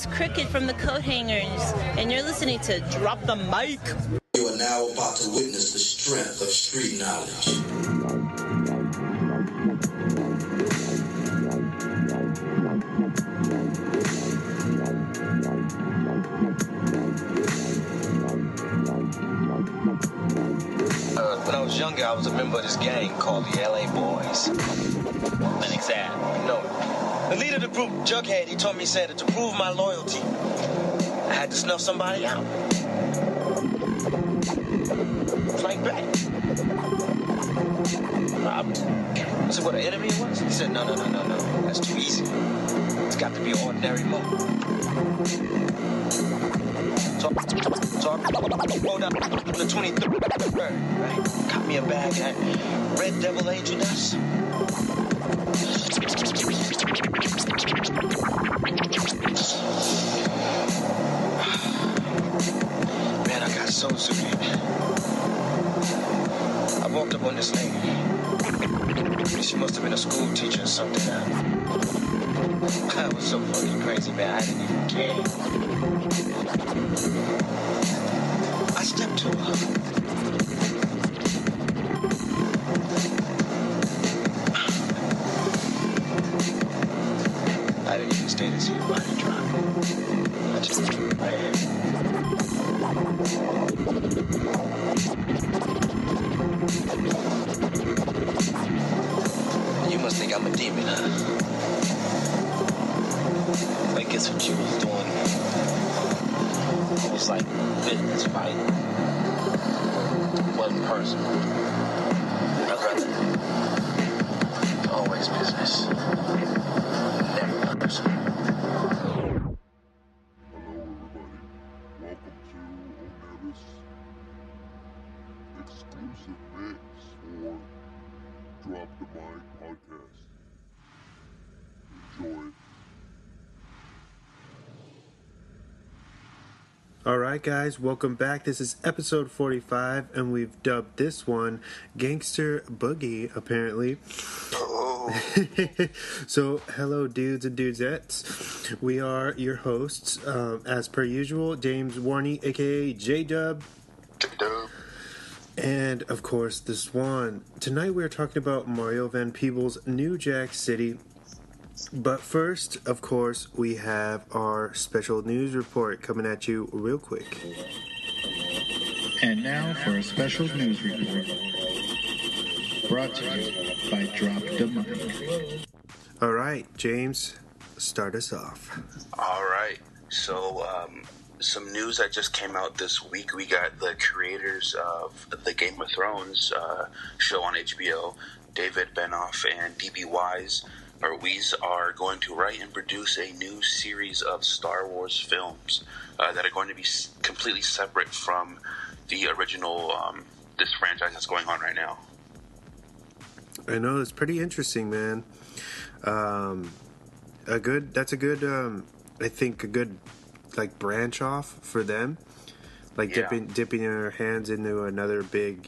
it's Cricket from the Coat Hangers, and you're listening to Drop the Mic. You are now about to witness the strength of street knowledge. When I was younger, I was a member of this gang called the LA Boys. An exam. No. The leader of the group, Jughead, he told me, said that to prove my loyalty, I had to snuff somebody out. Flank back. I said, what, an enemy it was? He said, no. That's too easy. It's got to be an ordinary move. So I rolled out the 23rd, right? Got me a bag of that Red Devil Angel dust. Man, I got so serene. I walked up on this lady. She must have been a school teacher or something. I was so fucking crazy, man. I didn't even care. I stepped to her. I didn't even stay to see her body drop. I just ran. You must think I'm a demon, huh? I guess what you was doing was like business fight. It wasn't personal. My brother, always business. Never personal. Hello everybody, welcome to Onarres exclusive mix for Drop the Mic podcast. Enjoy it. Alright guys, welcome back. This is episode 45 and we've dubbed this one Gangster Boogie, apparently. So, hello dudes and dudesettes. We are your hosts, as per usual, James Warney, aka J-Dub. J-Dub. And, of course, the Swann. Tonight we are talking about Mario Van Peebles' New Jack City. But first, of course, we have our special news report coming at you real quick. And now for a special news report. Brought to you by Drop the Mic. Alright, James, start us off. Alright, so some news that just came out this week. We got the creators of the Game of Thrones show on HBO, David Benioff and D.B. Weiss are going to write and produce a new series of Star Wars films that are going to be completely separate from the original, this franchise that's going on right now. I know, it's pretty interesting, man. That's a good, I think a good, like, branch off for them. Like, yeah. dipping their hands into another big,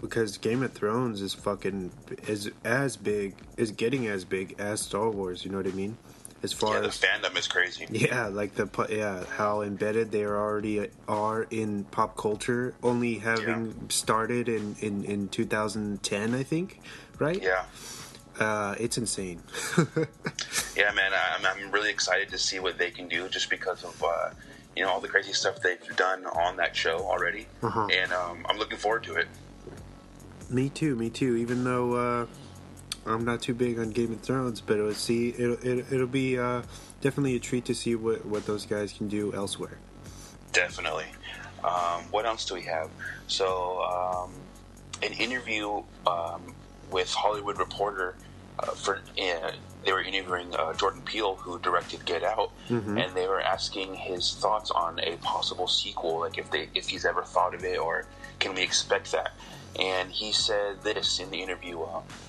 because Game of Thrones is getting as big as Star Wars, you know what I mean? As far as the fandom is crazy. Yeah, like how embedded they already are in pop culture, only having started in 2010, I think, right? Yeah. It's insane. Yeah, man, I'm really excited to see what they can do just because of all the crazy stuff they've done on that show already, and I'm looking forward to it. Me too. Even though I'm not too big on Game of Thrones, but it'll be definitely a treat to see what those guys can do elsewhere. Definitely. What else do we have? So, an interview with Hollywood Reporter they were interviewing Jordan Peele, who directed Get Out, and they were asking his thoughts on a possible sequel, like if he's ever thought of it, or can we expect that? And he said this in the interview: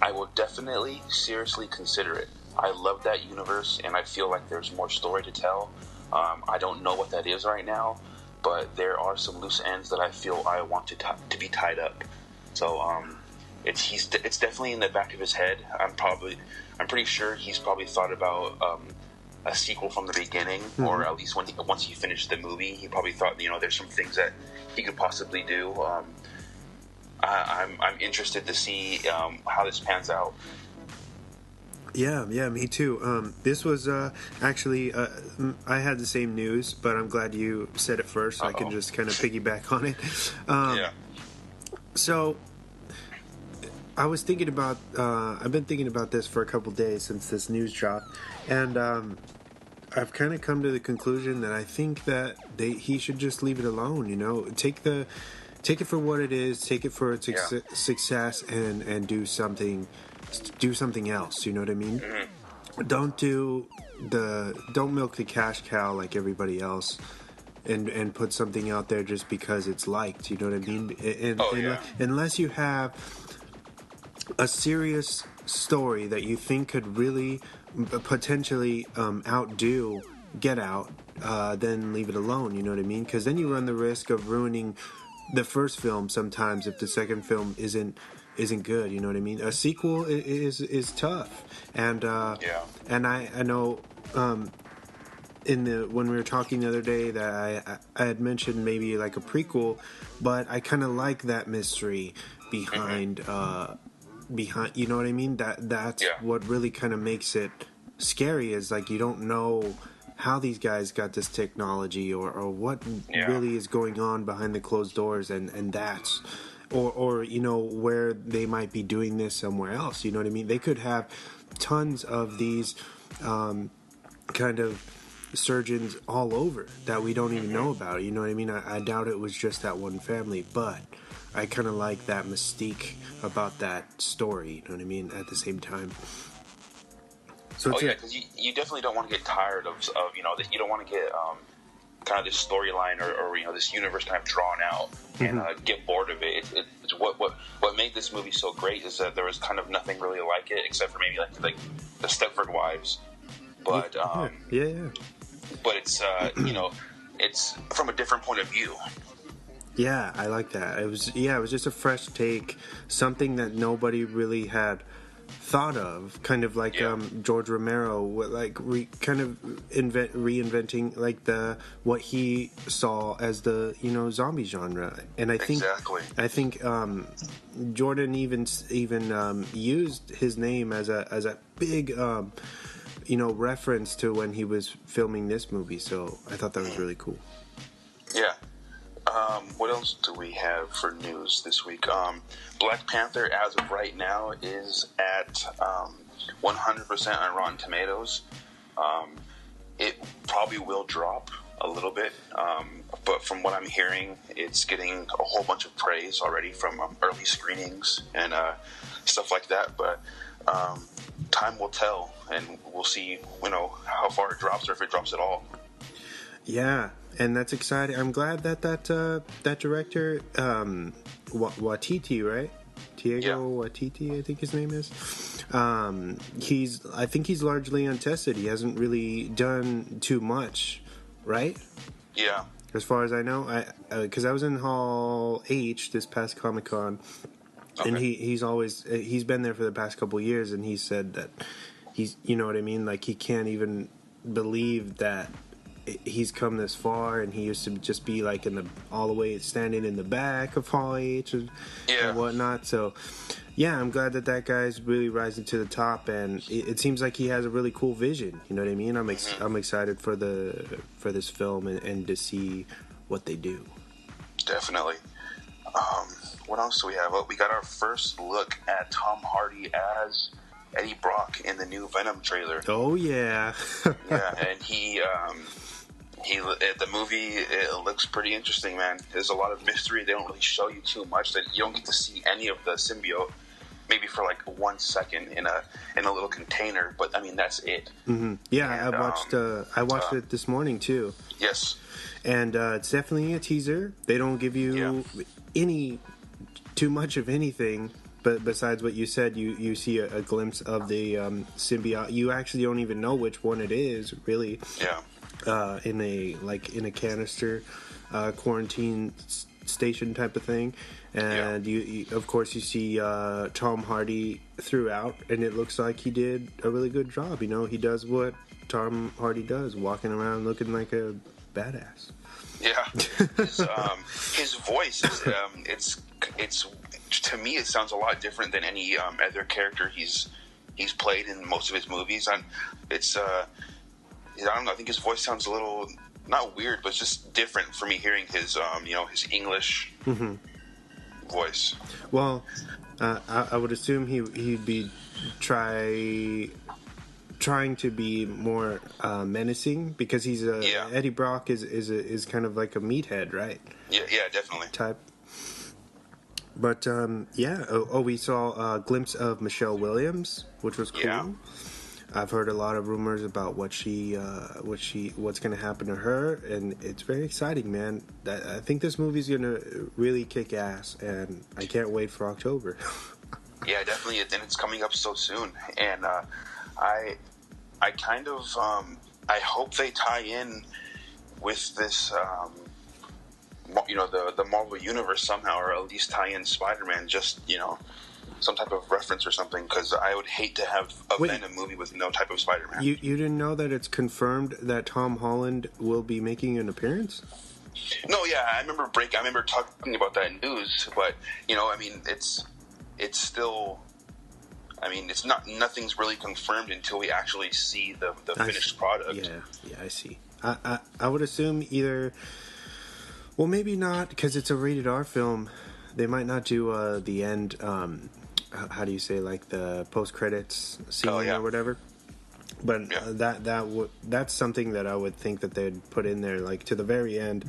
I will definitely seriously consider it. I love that universe, and I feel like there's more story to tell. I don't know what that is right now, but there are some loose ends that I feel I want to be tied up. So it's definitely in the back of his head. I'm pretty sure he's probably thought about a sequel from the beginning, or at least once he finished the movie, he probably thought, there's some things that he could possibly do. I'm interested to see how this pans out. Yeah, me too. This was actually, I had the same news, but I'm glad you said it first, so I can just kind of piggyback on it. Yeah. So, I was thinking about, I've been thinking about this for a couple days since this news dropped, and I've kind of come to the conclusion that I think that he should just leave it alone, take it for what it is, take it for its success, and do something else, you know what I mean? Don't milk the cash cow like everybody else and put something out there just because it's liked, you know what I mean? Unless you have a serious story that you think could really potentially outdo Get Out, then leave it alone, you know what I mean? Because then you run the risk of ruining the first film sometimes if the second film isn't good, you know what I mean? A sequel is tough, and I know when we were talking the other day that I had mentioned maybe like a prequel, but I kind of like that mystery behind you know what I mean? That's what really kind of makes it scary, is like you don't know how these guys got this technology or what really is going on behind the closed doors, and that's or where they might be doing this somewhere else, you know what I mean? They could have tons of these kind of surgeons all over that we don't even know about, you know what I mean? I doubt it was just that one family, but I kind of like that mystique about that story, you know what I mean, at the same time. So because you definitely don't want to get tired of that. You don't want to get kind of this storyline or this universe kind of drawn out and get bored of it. It's what made this movie so great is that there was kind of nothing really like it except for maybe like the Stepford Wives, but but it's it's from a different point of view. Yeah, I like that. It was just a fresh take, something that nobody really had thought of, kind of like George Romero, reinventing like what he saw as the zombie genre, and I think Jordan even used his name as a big reference to when he was filming this movie, so I thought that was really cool. Yeah. What else do we have for news this week? Black Panther, as of right now, is at 100% on Rotten Tomatoes. It probably will drop a little bit, but from what I'm hearing, it's getting a whole bunch of praise already from early screenings and stuff like that. But time will tell, and we'll see, how far it drops or if it drops at all. Yeah. And that's exciting. I'm glad that director, Waititi, right? Waititi, I think his name is. I think he's largely untested. He hasn't really done too much, right? Yeah. As far as I know, because I was in Hall H this past Comic-Con, and he's been there for the past couple years, and he said that he's, you know what I mean? Like, he can't even believe that he's come this far, and he used to just be like all the way standing in the back of Hall H and whatnot. So yeah, I'm glad that guy's really rising to the top, and it seems like he has a really cool vision, you know what I mean? I'm excited for this film and to see what they do. Definitely. What else do we have? Well, we got our first look at Tom Hardy as Eddie Brock in the new Venom trailer. Oh yeah. Yeah, and the movie, it looks pretty interesting, man. There's a lot of mystery. They don't really show you too much. That you don't get to see any of the symbiote, maybe for like 1 second in a little container. But I mean, that's it. Mm-hmm. Yeah, and, I watched it this morning too. Yes, and it's definitely a teaser. They don't give you too much of anything. But besides what you said, you see a glimpse of the symbiote. You actually don't even know which one it is, really. Yeah. In a canister, quarantine station type of thing, and you of course you see Tom Hardy throughout, and it looks like he did a really good job. He does what Tom Hardy does, walking around looking like a badass. Yeah, his voice is it's to me it sounds a lot different than any other character he's played in most of his movies. And it's I don't know. I think his voice sounds a little not weird, but it's just different for me hearing his his English voice. Well, I would assume he'd be trying to be more menacing because he's Eddie Brock is kind of like a meathead, right? Yeah, definitely. Type. But we saw a glimpse of Michelle Williams, which was cool. Yeah. I've heard a lot of rumors about what's going to happen to her, and it's very exciting, man. I think this movie's going to really kick ass, and I can't wait for October. Yeah, definitely, and it's coming up so soon, and I kind of I hope they tie in with this the Marvel Universe somehow, or at least tie in Spider-Man, just some type of reference or something, because I would hate to have a Venom movie with no type of Spider-Man. You didn't know that it's confirmed that Tom Holland will be making an appearance? No, yeah, I remember talking about that news, but it's still. I mean, it's nothing's really confirmed until we actually see the finished product. Yeah, I see. I would assume either. Well, maybe not, because it's a rated R film. They might not do the end. How do you say, like the post credits scene or whatever? But that's something that I would think that they'd put in there, like to the very end.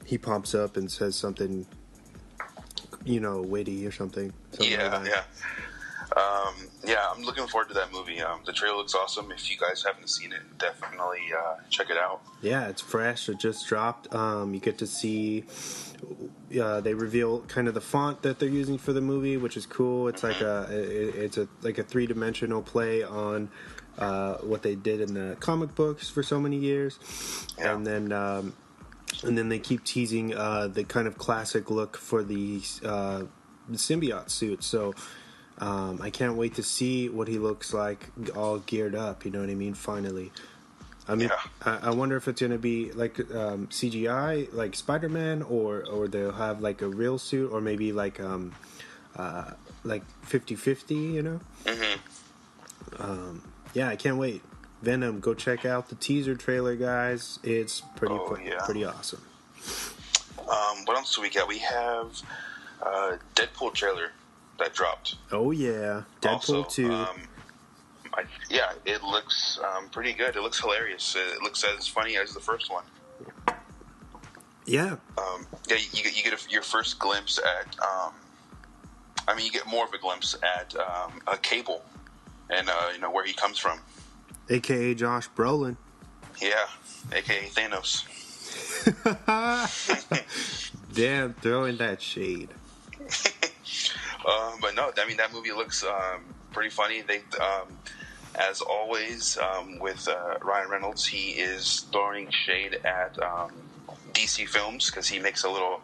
He pops up and says something, witty or something. I'm looking forward to that movie. The trailer looks awesome. If you guys haven't seen it, definitely check it out. Yeah, it's fresh. It just dropped. You get to see. They reveal kind of the font that they're using for the movie, which is cool. It's like a 3-dimensional play on what they did in the comic books for so many years, and then they keep teasing the kind of classic look for the symbiote suit. So. I can't wait to see what he looks like all geared up, you know what I mean, finally. I wonder if it's going to be like CGI, like Spider-Man, or they'll have like a real suit, or maybe like 50-50, you know? I can't wait. Venom, go check out the teaser trailer, guys. It's pretty awesome. What else do we got? We have Deadpool trailer that dropped. Oh yeah, Deadpool 2. It looks pretty good. It looks hilarious. It looks as funny as the first one. Yeah. You get your first glimpse at. You get more of a glimpse at a Cable, and where he comes from. AKA Josh Brolin. Yeah, AKA Thanos. Damn, throwing that shade. But no, that movie looks pretty funny. They, as always, with Ryan Reynolds, he is throwing shade at DC films because he makes a little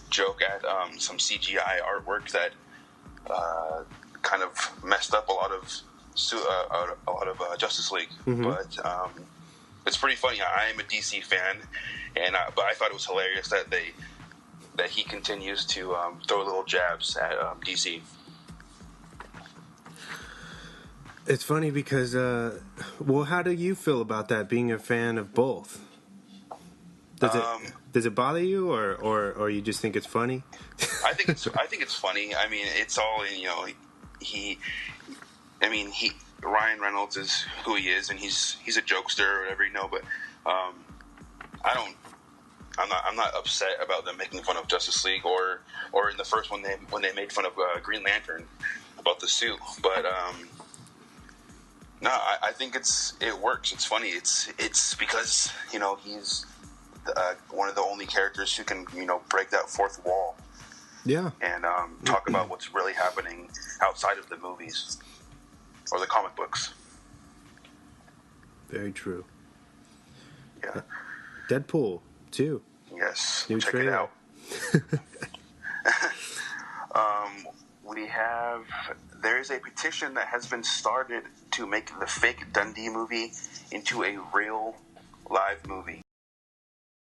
joke at some CGI artwork that kind of messed up a lot of Justice League. But it's pretty funny. I am a DC fan, but I thought it was hilarious that he continues to throw little jabs at DC. It's funny because, how do you feel about that, being a fan of both? Does it bother you, or you just think it's funny? I think it's funny. I mean, it's all Ryan Reynolds is who he is, and he's a jokester or whatever, but I'm not upset about them making fun of Justice League or in the first one when they made fun of Green Lantern about the suit. But no, I think it works. It's funny. It's because he's one of the only characters who can break that fourth wall. Yeah. And talk about what's really happening outside of the movies or the comic books. Very true. Yeah. Deadpool 2. Yes. New check trailer. it out. There's a petition that has been started to make the fake Dundee movie into a real live movie.